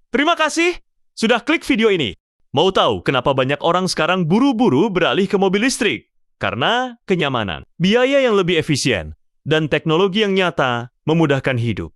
Terima kasih sudah klik video ini. Mau tahu kenapa banyak orang sekarang buru-buru beralih ke mobil listrik? Karena kenyamanan, biaya yang lebih efisien, dan teknologi yang nyata memudahkan hidup.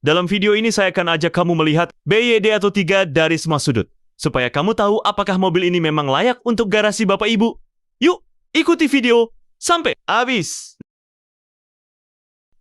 Dalam video ini saya akan ajak kamu melihat BYD atau 3 dari semua sudut, supaya kamu tahu apakah mobil ini memang layak untuk garasi Bapak Ibu. Yuk, ikuti video sampai habis.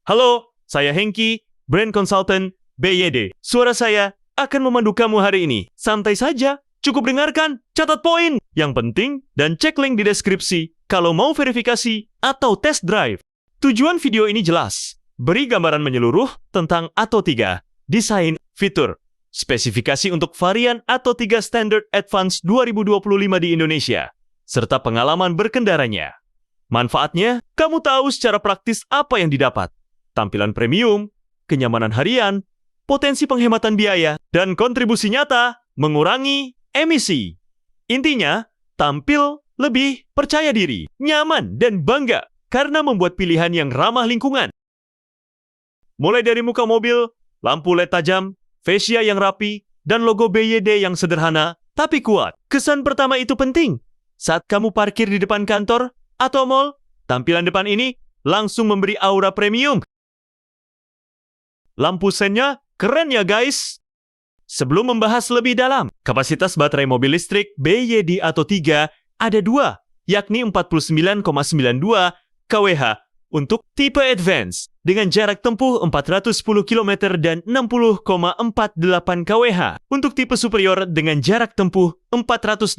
Halo, saya Hengki, Brand Consultant BYD. Suara saya akan memandu kamu hari ini. Santai saja, cukup dengarkan, catat poin yang penting, dan cek link di deskripsi kalau mau verifikasi atau test drive. Tujuan video ini jelas, beri gambaran menyeluruh tentang Atto 3, desain, fitur, spesifikasi untuk varian Atto 3 Standard Advance 2025 di Indonesia, serta pengalaman berkendaranya. Manfaatnya, kamu tahu secara praktis apa yang didapat. Tampilan premium, kenyamanan harian, potensi penghematan biaya, dan kontribusi nyata mengurangi emisi. Intinya, tampil lebih percaya diri, nyaman, dan bangga karena membuat pilihan yang ramah lingkungan. Mulai dari muka mobil, lampu LED tajam, fascia yang rapi, dan logo BYD yang sederhana tapi kuat. Kesan pertama itu penting. Saat kamu parkir di depan kantor atau mall, tampilan depan ini langsung memberi aura premium. Lampu sennya keren ya guys! Sebelum membahas lebih dalam, kapasitas baterai mobil listrik BYD Atto 3 ada dua, yakni 49,92 kWh untuk tipe Advance dengan jarak tempuh 410 km dan 60,48 kWh untuk tipe superior dengan jarak tempuh 480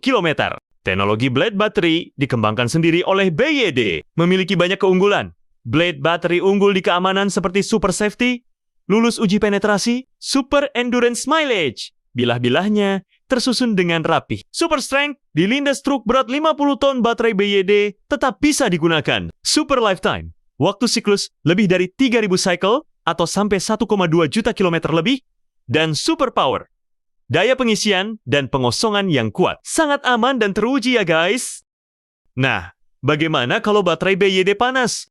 km. Teknologi Blade Battery dikembangkan sendiri oleh BYD, memiliki banyak keunggulan. Blade Battery unggul di keamanan seperti Super Safety, lulus uji penetrasi, Super Endurance Mileage. Bilah-bilahnya tersusun dengan rapih. Super Strength, dilindas truk berat 50 ton baterai BYD tetap bisa digunakan. Super Lifetime, waktu siklus lebih dari 3.000 cycle atau sampai 1,2 juta kilometer lebih. Dan Super Power, daya pengisian dan pengosongan yang kuat. Sangat aman dan teruji ya guys. Nah, bagaimana kalau baterai BYD panas?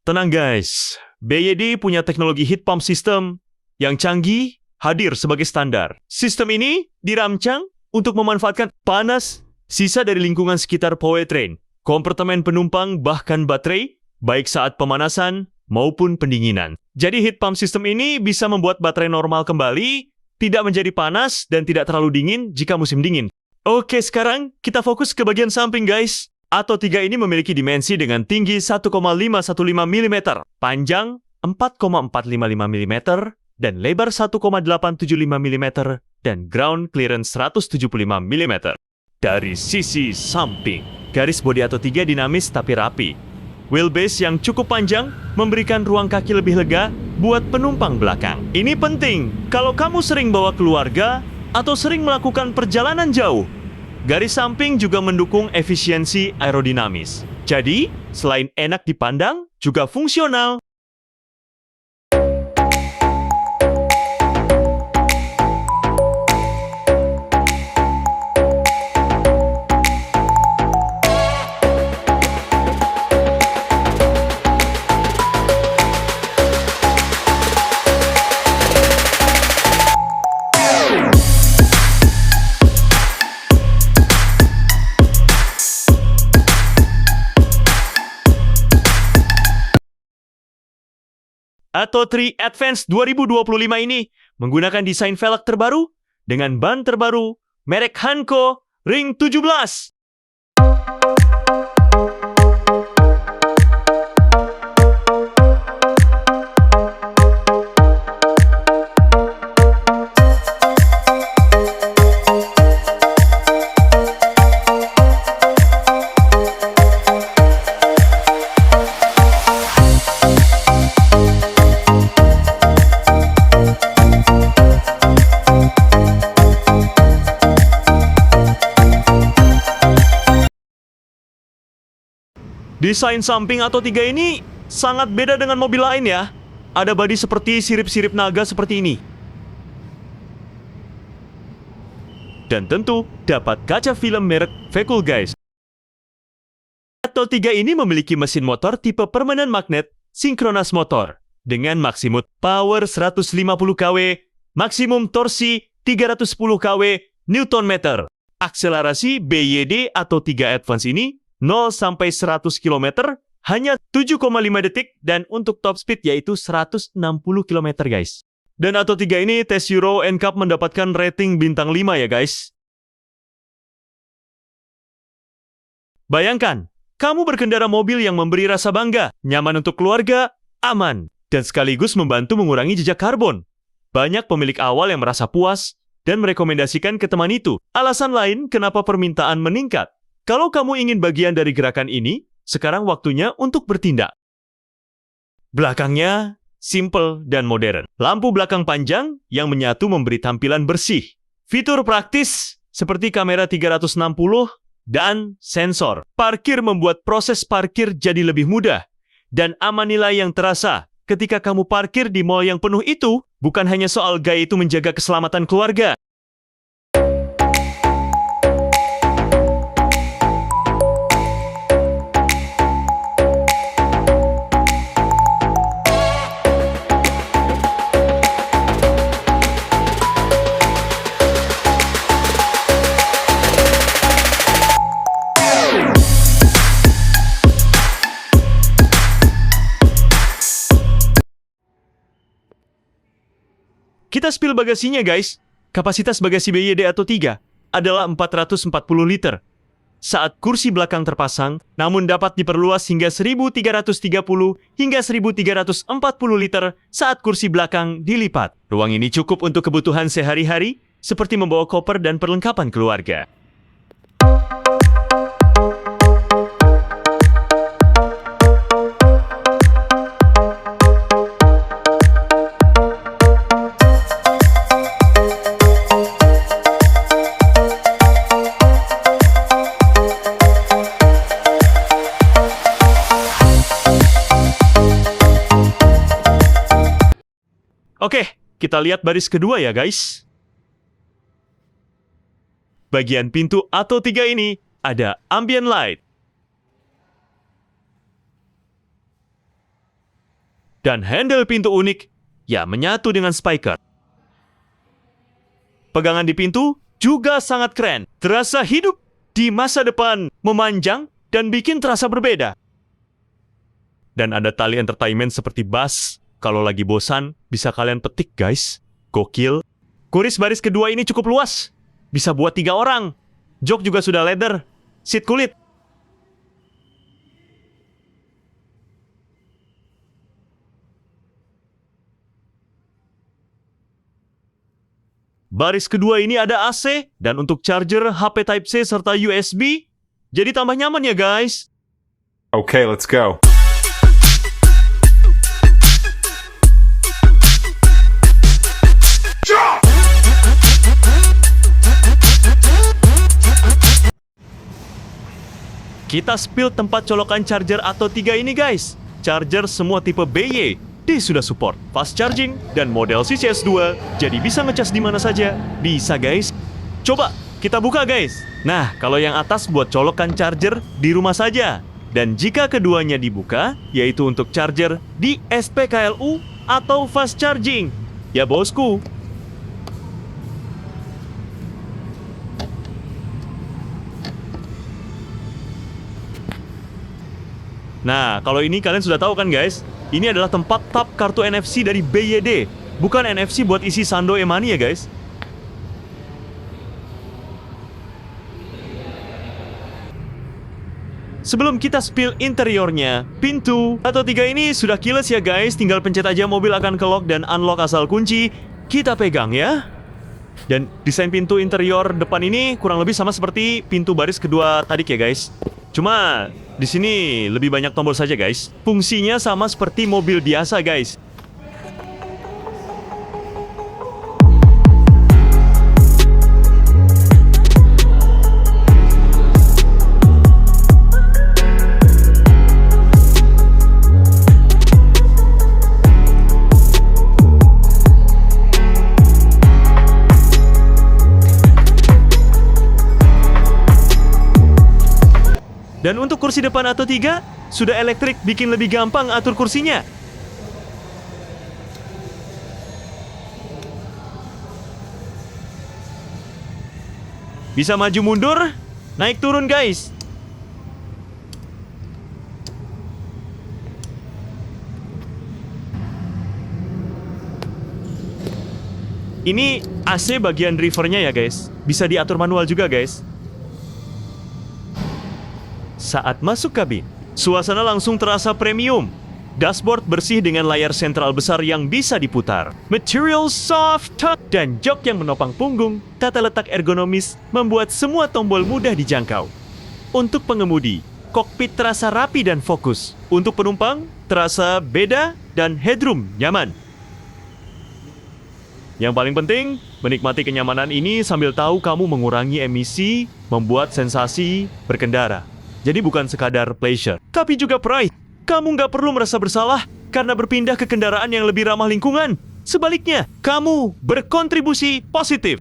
Tenang guys, BYD punya teknologi heat pump system yang canggih hadir sebagai standar. Sistem ini dirancang untuk memanfaatkan panas sisa dari lingkungan sekitar powertrain, kompartemen penumpang bahkan baterai, baik saat pemanasan maupun pendinginan. Jadi heat pump system ini bisa membuat baterai normal kembali, tidak menjadi panas dan tidak terlalu dingin jika musim dingin. Oke, sekarang kita fokus ke bagian samping guys. Atto 3 ini memiliki dimensi dengan tinggi 1,515 mm, panjang 4,455 mm, dan lebar 1,875 mm, dan ground clearance 175 mm. Dari sisi samping, garis bodi Atto 3 dinamis tapi rapi. Wheelbase yang cukup panjang memberikan ruang kaki lebih lega buat penumpang belakang. Ini penting kalau kamu sering bawa keluarga atau sering melakukan perjalanan jauh. Garis samping juga mendukung efisiensi aerodinamis. Jadi, selain enak dipandang, juga fungsional. Atto 3 Advance 2025 ini menggunakan desain velg terbaru dengan ban terbaru merek Hankook Ring 17. Desain samping Atto 3 ini sangat beda dengan mobil lain ya. Ada bodi seperti sirip-sirip naga seperti ini. Dan tentu dapat kaca film merek Vekul guys. Atto 3 ini memiliki mesin motor tipe permanent magnet synchronous motor dengan maksimum power 150 kW maksimum torsi 310 kW Nm. Akselerasi BYD atau 3 Advance ini 0 sampai 100 km hanya 7,5 detik dan untuk top speed yaitu 160 km guys. Dan Atto 3 ini tes Euro NCAP mendapatkan rating bintang 5 ya guys. Bayangkan, kamu berkendara mobil yang memberi rasa bangga, nyaman untuk keluarga, aman, dan sekaligus membantu mengurangi jejak karbon. Banyak pemilik awal yang merasa puas dan merekomendasikan ke teman itu. Alasan lain kenapa permintaan meningkat. Kalau kamu ingin bagian dari gerakan ini, sekarang waktunya untuk bertindak. Belakangnya simple dan modern. Lampu belakang panjang yang menyatu memberi tampilan bersih. Fitur praktis seperti kamera 360 dan sensor. Parkir membuat proses parkir jadi lebih mudah. Dan aman nilai yang terasa ketika kamu parkir di mall yang penuh itu, bukan hanya soal gaya itu menjaga keselamatan keluarga. Kita spill bagasinya guys. Kapasitas bagasi BYD Atto 3 adalah 440 liter. Saat kursi belakang terpasang, namun dapat diperluas hingga 1330 hingga 1340 liter saat kursi belakang dilipat. Ruang ini cukup untuk kebutuhan sehari-hari, seperti membawa koper dan perlengkapan keluarga. Oke, kita lihat baris kedua ya guys. Bagian pintu Atto 3 ini ada ambient light. Dan handle pintu unik, ya menyatu dengan spiker. Pegangan di pintu juga sangat keren. Terasa hidup di masa depan, memanjang dan bikin terasa berbeda. Dan ada tali entertainment seperti bass. Kalau lagi bosan, bisa kalian petik guys. Gokil. Kuris baris kedua ini cukup luas. Bisa buat 3 orang. Jok juga sudah leather. Seat kulit. Baris kedua ini ada AC. Dan untuk charger, HP Type-C serta USB. Jadi tambah nyaman ya guys. Okay, let's go. Kita spill tempat colokan charger Atto 3 ini guys. Charger semua tipe BYD sudah support fast charging dan model CCS2, jadi bisa ngecas di mana saja. Bisa guys. Coba kita buka guys. Nah, kalau yang atas buat colokan charger di rumah saja. Dan jika keduanya dibuka, yaitu untuk charger di SPKLU atau fast charging. Ya bosku. Nah, kalau ini kalian sudah tahu kan guys, ini adalah tempat tap kartu NFC dari BYD, bukan NFC buat isi Sando e-money ya guys. Sebelum kita spill interiornya, pintu Atto 3 ini sudah keyless ya guys, tinggal pencet aja mobil akan ke lock dan unlock asal kunci kita pegang ya. Dan desain pintu interior depan ini kurang lebih sama seperti pintu baris kedua tadi ya guys. Cuma di sini lebih banyak tombol saja guys. Fungsinya sama seperti mobil biasa guys. Dan untuk kursi depan Atto 3, sudah elektrik bikin lebih gampang atur kursinya. Bisa maju mundur, naik turun guys. Ini AC bagian drivernya ya guys. Bisa diatur manual juga guys. Saat masuk kabin, suasana langsung terasa premium. Dashboard bersih dengan layar sentral besar yang bisa diputar. Material soft touch dan jok yang menopang punggung. Tata letak ergonomis membuat semua tombol mudah dijangkau. Untuk pengemudi, kokpit terasa rapi dan fokus. Untuk penumpang, terasa beda dan headroom nyaman. Yang paling penting, menikmati kenyamanan ini sambil tahu kamu mengurangi emisi, membuat sensasi berkendara. Jadi bukan sekadar pleasure, tapi juga pride. Kamu nggak perlu merasa bersalah karena berpindah ke kendaraan yang lebih ramah lingkungan. Sebaliknya, kamu berkontribusi positif.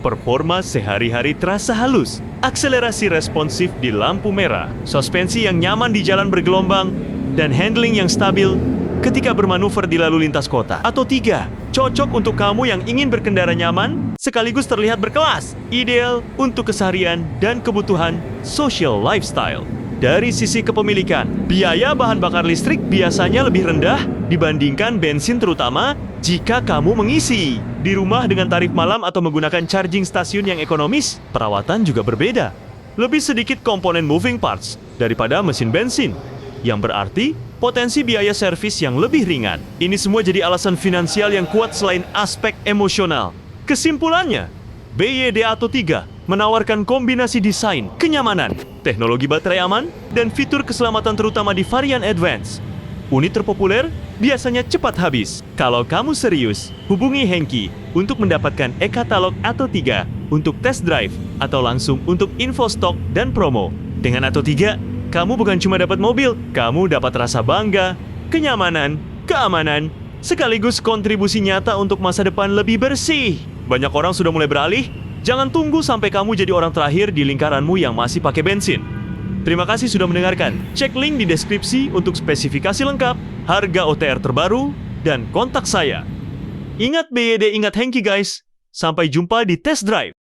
Performa sehari-hari terasa halus, akselerasi responsif di lampu merah, suspensi yang nyaman di jalan bergelombang, dan handling yang stabil ketika bermanuver di lalu lintas kota. Atau 3, cocok untuk kamu yang ingin berkendara nyaman, sekaligus terlihat berkelas, ideal untuk keseharian dan kebutuhan social lifestyle. Dari sisi kepemilikan, biaya bahan bakar listrik biasanya lebih rendah dibandingkan bensin, terutama jika kamu mengisi di rumah dengan tarif malam atau menggunakan charging stasiun yang ekonomis. Perawatan juga berbeda. Lebih sedikit komponen moving parts daripada mesin bensin, yang berarti potensi biaya servis yang lebih ringan. Ini semua jadi alasan finansial yang kuat selain aspek emosional. Kesimpulannya, BYD Atto 3 menawarkan kombinasi desain, kenyamanan, teknologi baterai aman, dan fitur keselamatan terutama di varian Advance. Unit terpopuler biasanya cepat habis. Kalau kamu serius, hubungi Hengki untuk mendapatkan e-katalog Atto 3 untuk test drive atau langsung untuk info stok dan promo. Dengan Atto 3, kamu bukan cuma dapat mobil, kamu dapat rasa bangga, kenyamanan, keamanan, sekaligus kontribusi nyata untuk masa depan lebih bersih. Banyak orang sudah mulai beralih. Jangan tunggu sampai kamu jadi orang terakhir di lingkaranmu yang masih pakai bensin. Terima kasih sudah mendengarkan. Cek link di deskripsi untuk spesifikasi lengkap, harga OTR terbaru, dan kontak saya. Ingat BYD, ingat Hengki guys. Sampai jumpa di test drive.